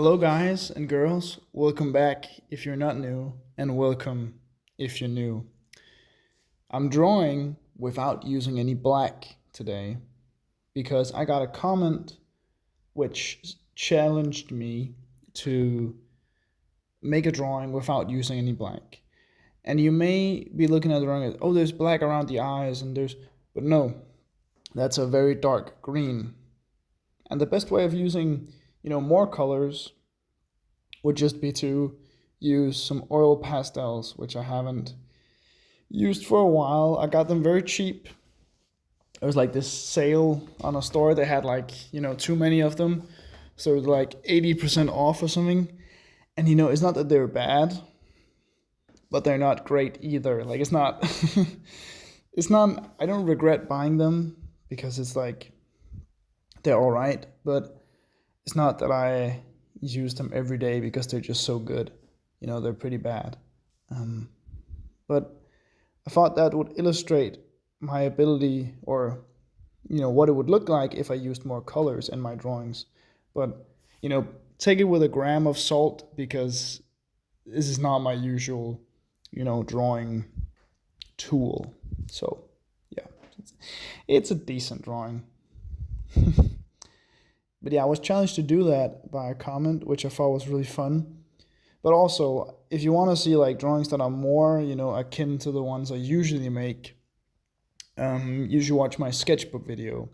Hello, guys and girls. Welcome back if you're not new, and welcome if you're new. I'm drawing without using any black today because I got a comment which challenged me to make a drawing without using any black. And you may be looking at the drawing as, oh, there's black around the eyes, but no, that's a very dark green. And the best way of using, more colors would just be to use some oil pastels, which I haven't used for a while. I got them very cheap. It was like this sale on a store. They had too many of them. So it was like 80% off or something. And it's not that they're bad, but they're not great either. Like it's not it's not I don't regret buying them because it's like they're all right, but it's not that I use them every day because they're just so good. They're pretty bad. But I thought that would illustrate my ability or, what it would look like if I used more colors in my drawings. But, take it with a gram of salt because this is not my usual, drawing tool. So, yeah, it's a decent drawing. But yeah, I was challenged to do that by a comment, which I thought was really fun. But also, if you want to see like drawings that are more, akin to the ones I usually make, you should watch my sketchbook video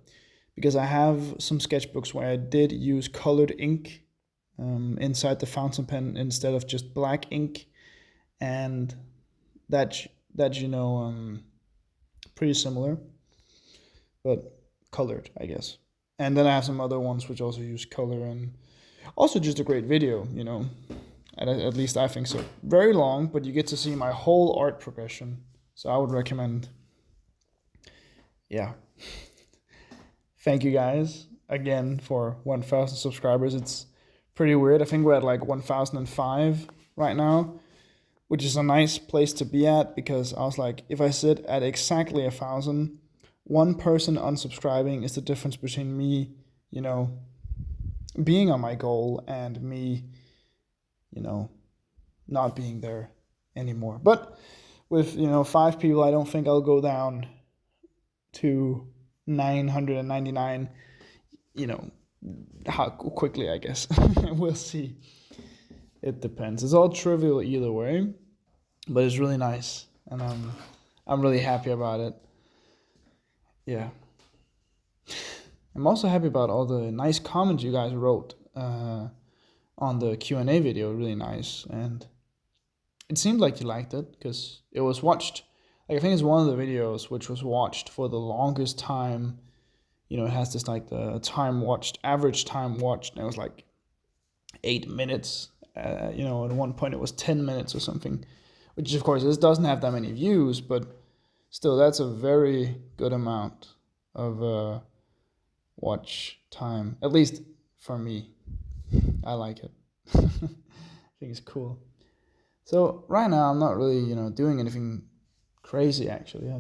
because I have some sketchbooks where I did use colored ink inside the fountain pen instead of just black ink, and that pretty similar, but colored, I guess. And then I have some other ones which also use color and also just a great video, At least I think so. Very long, but you get to see my whole art progression. So I would recommend. Yeah. Thank you guys again for 1,000 subscribers. It's pretty weird. I think we're at like 1,005 right now, which is a nice place to be at because I was like, if I sit at exactly 1,000, one person unsubscribing is the difference between me, being on my goal and me, not being there anymore. But with, 5 people, I don't think I'll go down to 999, how quickly, I guess. We'll see. It depends. It's all trivial either way, but it's really nice. And I'm really happy about it. Yeah. I'm also happy about all the nice comments you guys wrote on the Q&A video. Really nice. And it seemed like you liked it because it was watched. Like I think it's one of the videos which was watched for the longest time. It has this like the average time watched, and it was like 8 minutes. At one point it was 10 minutes or something, which of course this doesn't have that many views, but still that's a very good amount of watch time, at least for me. I like it. I think it's cool. So right now I'm not really, doing anything crazy actually.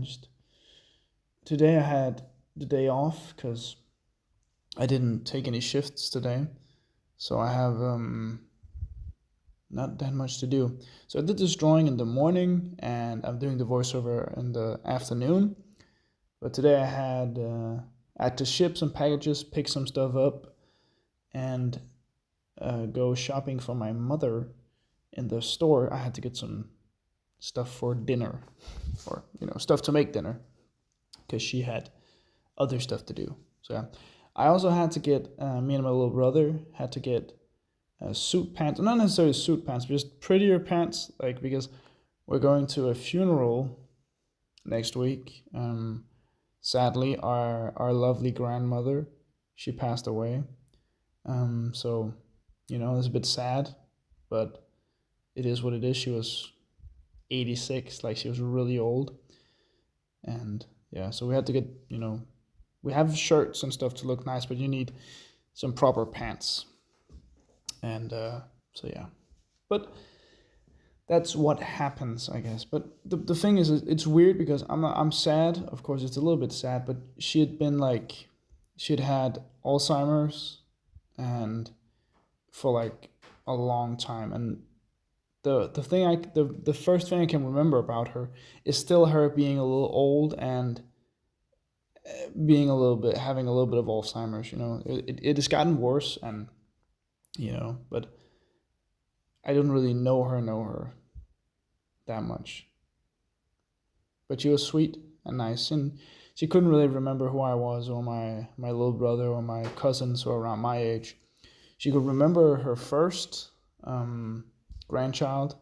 Today I had the day off because I didn't take any shifts today. So I have not that much to do. So I did this drawing in the morning and I'm doing the voiceover in the afternoon. But today I had to ship some packages, pick some stuff up, and go shopping for my mother in the store. I had to get some stuff for dinner, or stuff to make dinner, because she had other stuff to do. So yeah, I also had to get me and my little brother had to get suit pants, not necessarily suit pants, but just prettier pants, like because we're going to a funeral next week. Sadly, our lovely grandmother, she passed away. So, it's a bit sad, but it is what it is. She was 86, like she was really old. And yeah, so we had to get, we have shirts and stuff to look nice, but you need some proper pants. And so yeah, but that's what happens, I guess. But the thing is, it's weird because I'm sad. Of course, it's a little bit sad, but she'd had Alzheimer's, and for like a long time. And the first thing I can remember about her is still her being a little old and being a little bit having a little bit of Alzheimer's. It has gotten worse, and but I don't really know her that much. But she was sweet and nice, and she couldn't really remember who I was, or my little brother, or my cousins who are around my age. She could remember her first grandchild,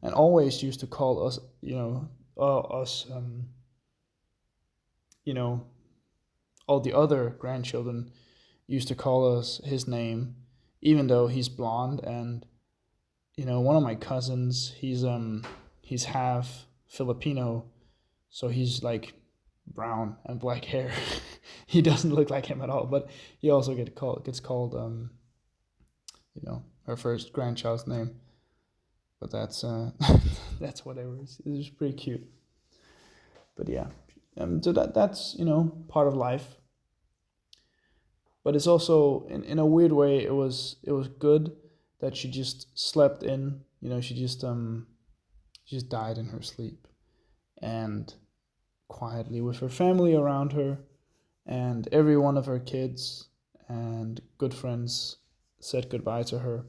and always used to call us, you know, all the other grandchildren used to call us his name, even though he's blonde. And one of my cousins, he's half Filipino, so he's like brown and black hair. He doesn't look like him at all, but he also gets called her first grandchild's name. But that's that's whatever. It's pretty cute. But yeah, so that's part of life. But it's also in a weird way, it was good that she just slept in. She just died in her sleep, and quietly with her family around her, and every one of her kids and good friends said goodbye to her.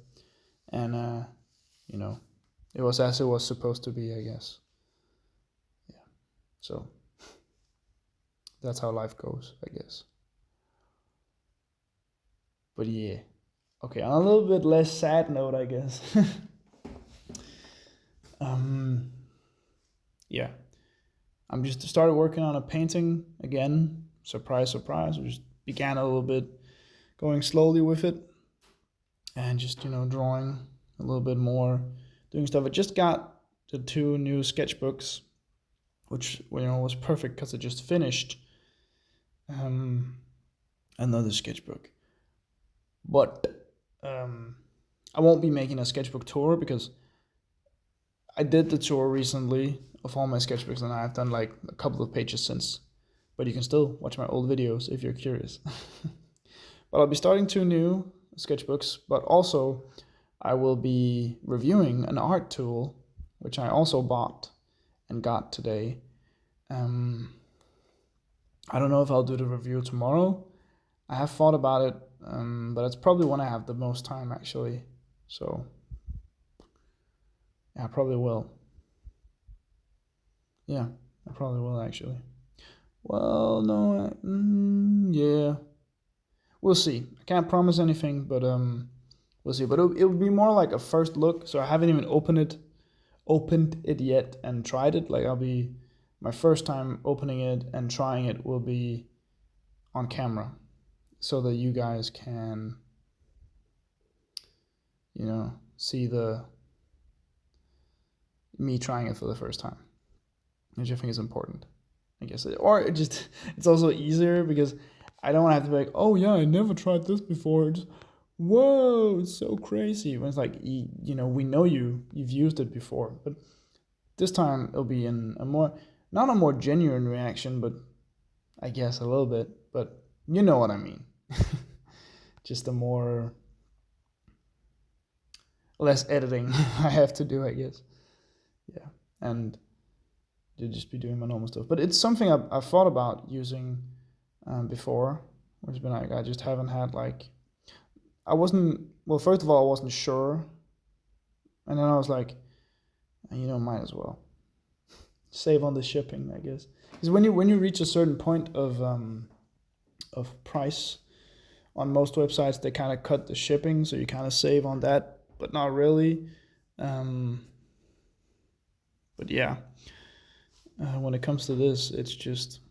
And you know it was as it was supposed to be, I guess. Yeah. So that's how life goes, I guess. But yeah. Okay, on a little bit less sad note, I guess. um yeah. I'm just started working on a painting again. Surprise, surprise. We just began a little bit going slowly with it, and just drawing a little bit more, doing stuff. I just got the two new sketchbooks, which was perfect because I just finished another sketchbook. But I won't be making a sketchbook tour because I did the tour recently of all my sketchbooks, and I've done like a couple of pages since. But you can still watch my old videos if you're curious. But I'll be starting two new sketchbooks, but also I will be reviewing an art tool, which I also bought and got today. I don't know if I'll do the review tomorrow. I have thought about it, but it's probably when I have the most time, actually. So yeah, I probably will. Yeah, I probably will, actually. Well, no, yeah, we'll see. I can't promise anything, but we'll see. But it would be more like a first look. So I haven't even opened it yet and tried it. Like, I'll be my first time opening it and trying it will be on camera, so that you guys can see the me trying it for the first time, which I think is important, I guess. Or it's also easier because I don't want to have to be like, oh yeah, I never tried this before. Whoa, it's so crazy. When it's like, we know you've used it before, but this time it'll be in not a more genuine reaction, but I guess a little bit, but you know what I mean. Just a more less editing I have to do, I guess. Yeah, and to just be doing my normal stuff. But it's something I've thought about using before, which has been like, I just haven't had first of all, I wasn't sure, and then I was like, might as well save on the shipping, I guess. Because when you reach a certain point of price on most websites, they kind of cut the shipping, so you kind of save on that, but not really. But yeah, when it comes to this, it's just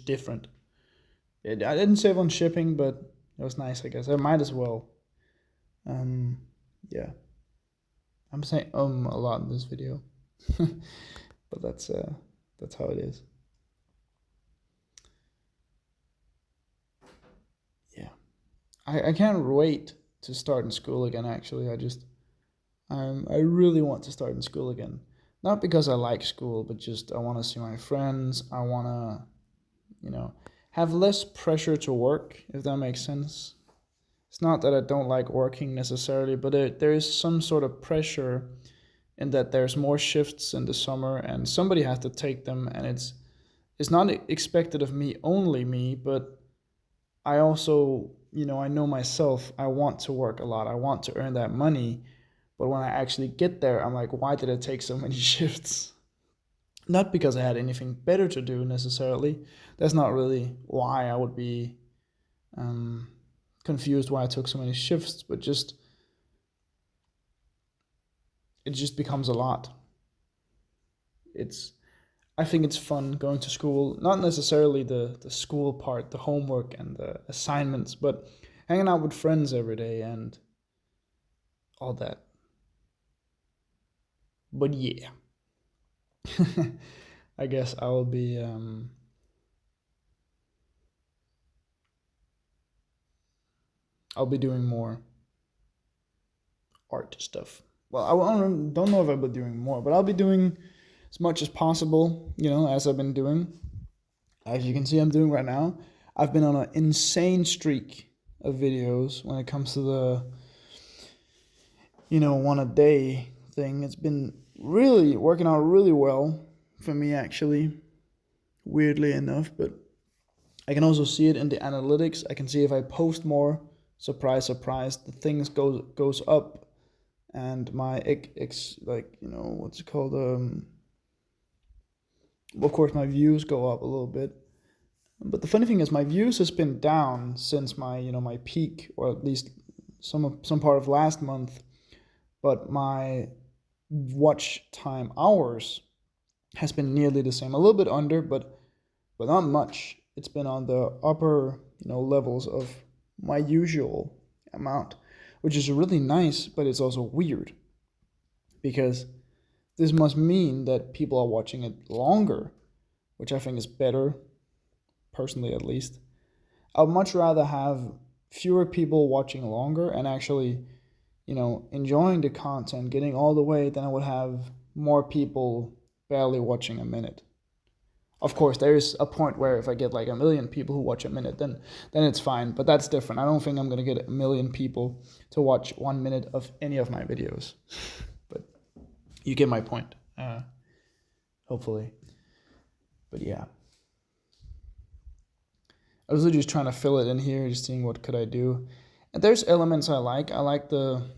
different. I didn't save on shipping, but it was nice, I guess. I might as well. Yeah, I'm saying a lot in this video, but that's how it is. Yeah, I can't wait to start in school again. Actually, I really want to start in school again. Not because I like school, but just I want to see my friends. I want to, have less pressure to work, if that makes sense. It's not that I don't like working necessarily, but there is some sort of pressure in that there's more shifts in the summer and somebody has to take them, and it's not expected of me, only me, but I also, I know myself, I want to work a lot. I want to earn that money, but when I actually get there, I'm like, why did it take so many shifts? Not because I had anything better to do necessarily. That's not really why I would be um, confused why I took so many shifts, but just it just becomes a lot. It's I think it's fun going to school, not necessarily the school part, the homework and the assignments, but hanging out with friends every day and all that. But yeah, I guess I'll be doing more art stuff. Well, don't know if I'll be doing more, but I'll be doing as much as possible, as I've been doing. As you can see, I'm doing right now. I've been on an insane streak of videos when it comes to the, one a day thing. It's been really working out really well for me, actually, weirdly enough. But I can also see it in the analytics. I can see if I post more, surprise, surprise, the things goes up, and my what's it called? Of course, my views go up a little bit. But the funny thing is, my views has been down since my peak, or at least some part of last month. But my watch time hours has been nearly the same, a little bit under, but not much. It's been on the upper levels of my usual amount, which is really nice, but it's also weird because this must mean that people are watching it longer, which I think is better, personally at least. I'd much rather have fewer people watching longer and actually, enjoying the content, getting all the way, than I would have more people barely watching a minute. Of course, there is a point where if I get like a million people who watch a minute, then it's fine. But that's different. I don't think I'm gonna get a million people to watch 1 minute of any of my videos. But you get my point, hopefully. But yeah, I was just trying to fill it in here, just seeing what could I do. And there's elements I like. I like the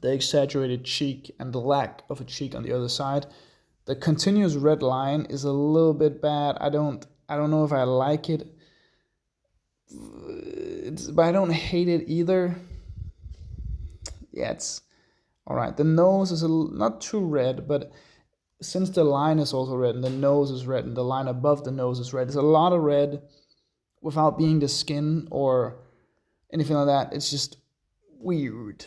exaggerated cheek and the lack of a cheek on the other side. The continuous red line is a little bit bad. I don't know if I like it. But I don't hate it either. Yeah, it's all right. The nose is not too red, but since the line is also red and the nose is red and the line above the nose is red, there's a lot of red without being the skin or anything like that. It's just weird,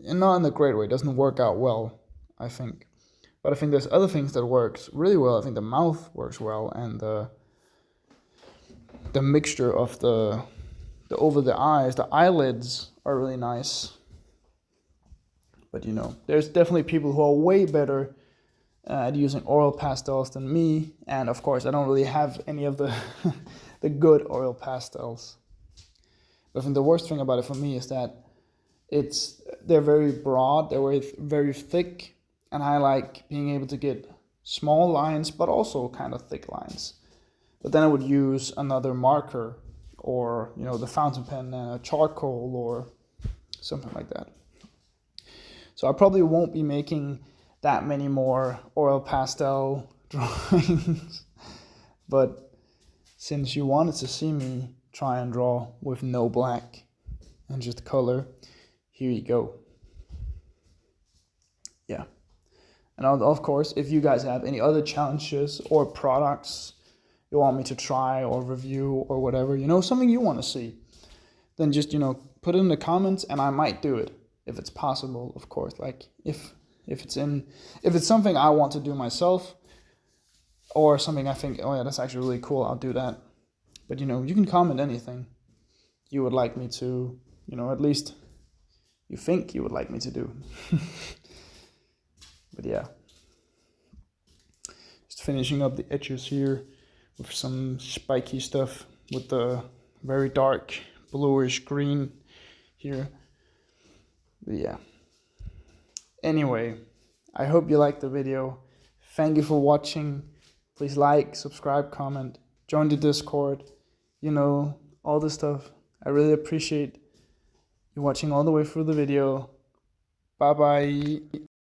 and not in a great way. It doesn't work out well, I think. But I think there's other things that works really well. I think the mouth works well, and the mixture of the over the eyes, the eyelids are really nice. But there's definitely people who are way better at using oil pastels than me, and of course I don't really have any of the the good oil pastels. But I think the worst thing about it for me is that they're very broad, they're very thick, and I like being able to get small lines, but also kind of thick lines. But then I would use another marker, or the fountain pen, charcoal, or something like that. So I probably won't be making that many more oil pastel drawings. But since you wanted to see me try and draw with no black and just color, here you go. Yeah. And of course, if you guys have any other challenges or products you want me to try or review or whatever, something you want to see, then just, put it in the comments and I might do it if it's possible, of course. Like if it's something I want to do myself or something I think, oh yeah, that's actually really cool, I'll do that. But you can comment anything you would like me to, at least you think you would like me to do. But yeah, just finishing up the edges here with some spiky stuff with the very dark bluish green here. But yeah. Anyway, I hope you liked the video. Thank you for watching. Please like, subscribe, comment, join the Discord, all this stuff. I really appreciate you watching all the way through the video. Bye bye.